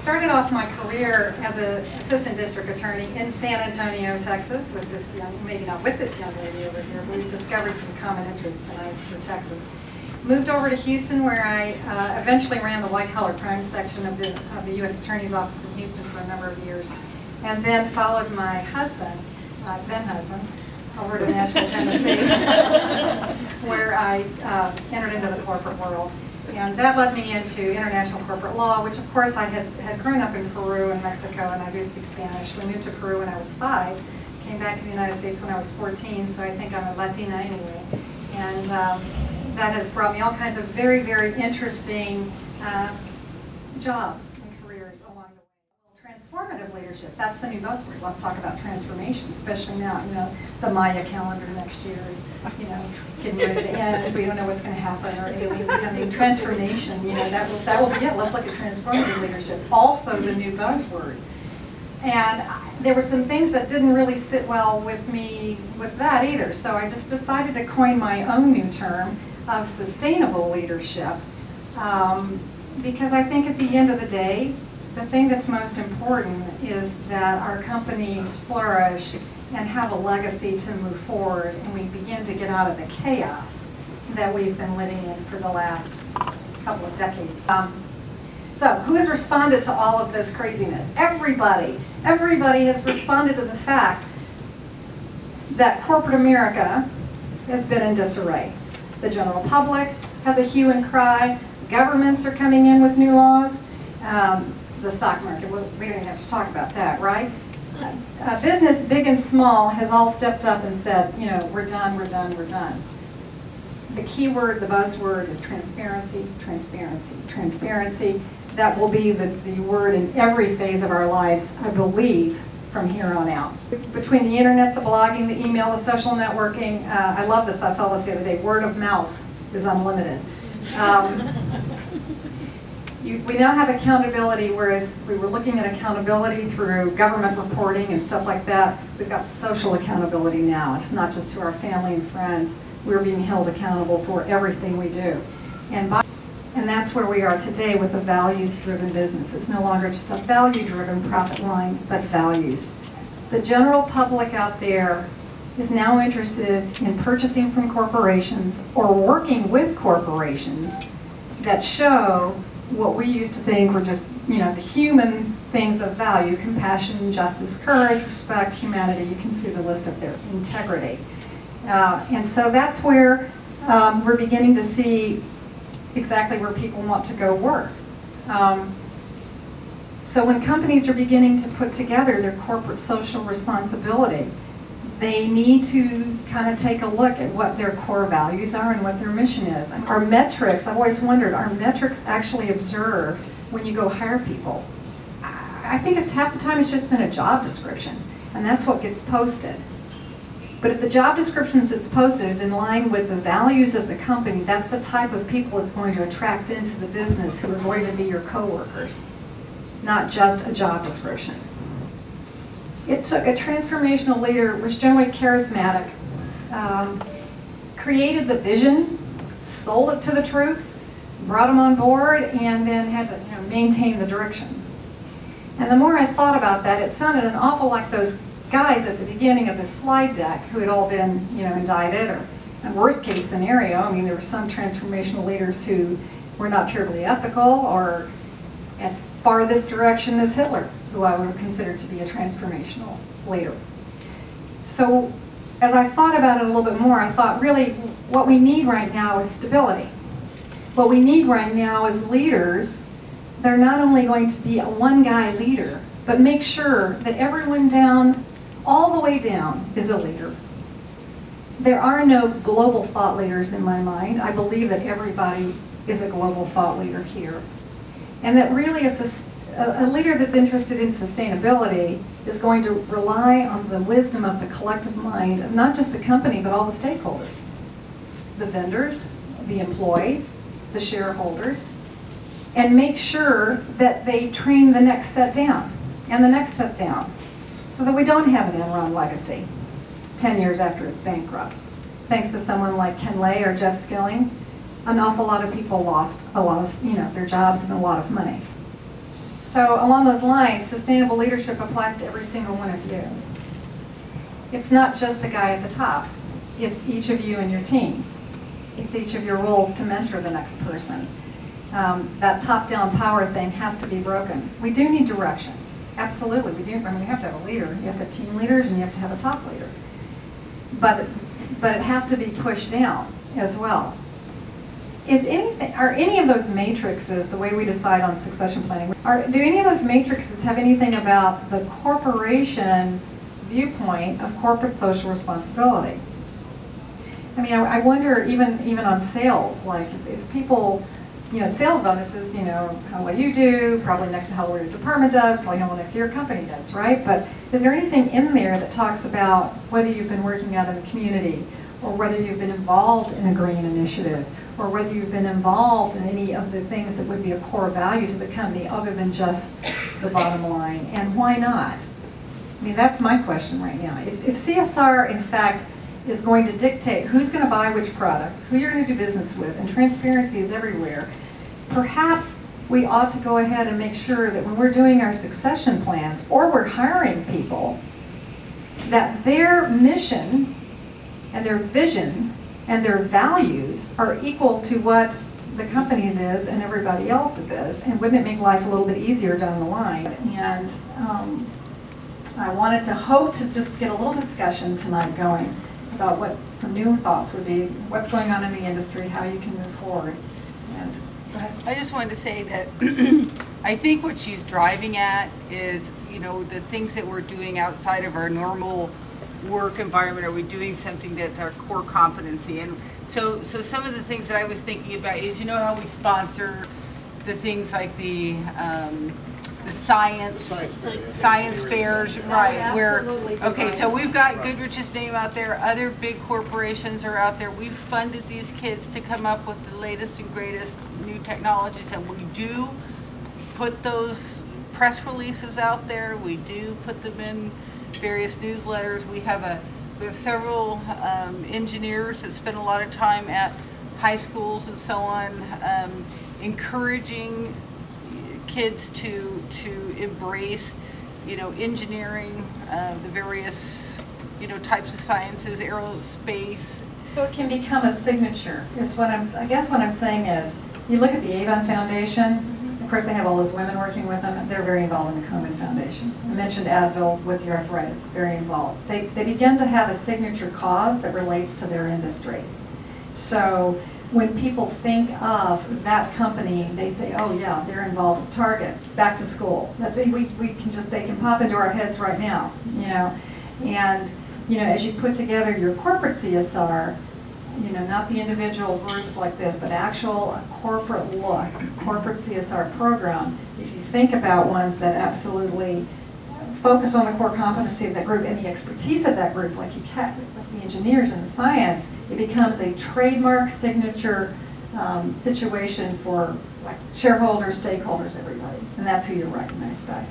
started off my career as an assistant district attorney in San Antonio, Texas, with this young, maybe not with this young lady over here, but we've discovered some common interests tonight for Texas. Moved over to Houston, where I eventually ran the white-collar crime section of the U.S. Attorney's Office in Houston for a number of years, and then followed my husband, then husband, over to Nashville, Tennessee, where I entered into the corporate world. And that led me into international corporate law, which of course I had grown up in Peru and Mexico, and I do speak Spanish. We moved to Peru when I was 5, came back to the United States when I was 14, so I think I'm a Latina anyway. And that has brought me all kinds of very, very interesting jobs and careers along the way. Transformative leadership, that's the new buzzword. Let's talk about transformation, especially now. You know, the Maya calendar next year is, you know, getting ready to end. We don't know what's going to happen, or aliens coming. Transformation, you know, that will be it. Let's look at transformative leadership. Also the new buzzword. And there were some things that didn't really sit well with me with that either. So I just decided to coin my own new term of sustainable leadership. Because I think at the end of the day, the thing that's most important is that our companies flourish and have a legacy to move forward, and we begin to get out of the chaos that we've been living in for the last couple of decades. So who has responded to all of this craziness? Everybody. Everybody has responded to the fact that corporate America has been in disarray. The general public has a hue and cry. Governments are coming in with new laws. The stock market, we don't even have to talk about that, right? Business, big and small, has all stepped up and said, you know, we're done, we're done, we're done. The key word, the buzzword, is transparency, transparency, transparency. That will be the word in every phase of our lives, I believe, from here on out. Between the internet, the blogging, the email, the social networking, I love this, I saw this the other day, word of mouth is unlimited. We now have accountability, whereas we were looking at accountability through government reporting and stuff like that. We've got social accountability now. It's not just to our family and friends. We're being held accountable for everything we do. And that's where we are today with a values-driven business. It's no longer just a value-driven profit line, but values. The general public out there is now interested in purchasing from corporations or working with corporations that show what we used to think were just, you know, the human things of value: compassion, justice, courage, respect, humanity. You can see the list up there, integrity. And so that's where we're beginning to see exactly where people want to go work. So when companies are beginning to put together their corporate social responsibility, they need to kind of take a look at what their core values are and what their mission is. And our metrics, I've always wondered, are metrics actually observed when you go hire people? I think it's half the time it's just been a job description, and that's what gets posted. But if the job descriptions that's posted is in line with the values of the company, that's the type of people it's going to attract into the business who are going to be your coworkers, not just a job description. It took a transformational leader, was generally charismatic, created the vision, sold it to the troops, brought them on board, and then had to, you know, maintain the direction. And the more I thought about that, it sounded an awful like those guys at the beginning of the slide deck who had all been, you know, indicted, or in worst case scenario, I mean, there were some transformational leaders who were not terribly ethical or as far this direction as Hitler, who I would have considered to be a transformational leader. So as I thought about it a little bit more, I thought really what we need right now is stability. What we need right now is leaders that are not only going to be a one-guy leader, but make sure that everyone down, all the way down, is a leader. There are no global thought leaders in my mind. I believe that everybody is a global thought leader here. And that really a leader that's interested in sustainability is going to rely on the wisdom of the collective mind of not just the company, but all the stakeholders. The vendors, the employees, the shareholders, and make sure that they train the next set down and the next set down, so that we don't have an Enron legacy 10 years after it's bankrupt. Thanks to someone like Ken Lay or Jeff Skilling, an awful lot of people lost a lot of, you know, their jobs and a lot of money. So along those lines, sustainable leadership applies to every single one of you. It's not just the guy at the top. It's each of you and your teams. It's each of your roles to mentor the next person. That top-down power thing has to be broken. We do need direction. Absolutely, we do. I mean, we have to have a leader. You have to have team leaders and you have to have a top leader. But it has to be pushed down as well. Are any of those matrices, the way we decide on succession planning, do any of those matrices have anything about the corporation's viewpoint of corporate social responsibility? I mean, I wonder, even on sales, like if people, sales bonuses, how well you do, probably next to how well your department does, probably how well next to your company does, right? But is there anything in there that talks about whether you've been working out in the community, or whether you've been involved in a green initiative, or whether you've been involved in any of the things that would be a core value to the company other than just the bottom line, and why not? I mean, that's my question right now. If CSR, in fact, is going to dictate who's going to buy which products, who you're going to do business with, and transparency is everywhere, perhaps we ought to go ahead and make sure that when we're doing our succession plans, or we're hiring people, that their mission and their vision and their values are equal to what the company's is and everybody else's is. And wouldn't it make life a little bit easier down the line? And I wanted to hope to just get a little discussion tonight going about what some new thoughts would be, what's going on in the industry, how you can move forward. And go ahead. I just wanted to say that I think what she's driving at is, the things that we're doing outside of our normal work environment. Are we doing something that's our core competency? And so some of the things that I was thinking about is, how we sponsor the things like the science fairs, right? Okay, so we've got Goodrich's name out there. Other big corporations are out there. We've funded these kids to come up with the latest and greatest new technologies, and we do put those press releases out there. We do put them in various newsletters. We have several engineers that spend a lot of time at high schools and so on, encouraging kids to embrace, engineering, the various, types of sciences, aerospace. So it can become a signature. I guess what I'm saying is, you look at the Avon Foundation. Of course, they have all those women working with them. They're very involved in the Komen Foundation. I mentioned Advil with the arthritis, very involved. They begin to have a signature cause that relates to their industry. So when people think of that company, they say, oh yeah, they're involved with Target, back to school. That's it. They can pop into our heads right now, And as you put together your corporate CSR, not the individual groups like this, but actual corporate look, corporate CSR program, if you think about ones that absolutely focus on the core competency of that group and the expertise of that group, like the engineers and the science, it becomes a trademark signature situation for like shareholders, stakeholders, everybody. And that's who you're writing, I expect.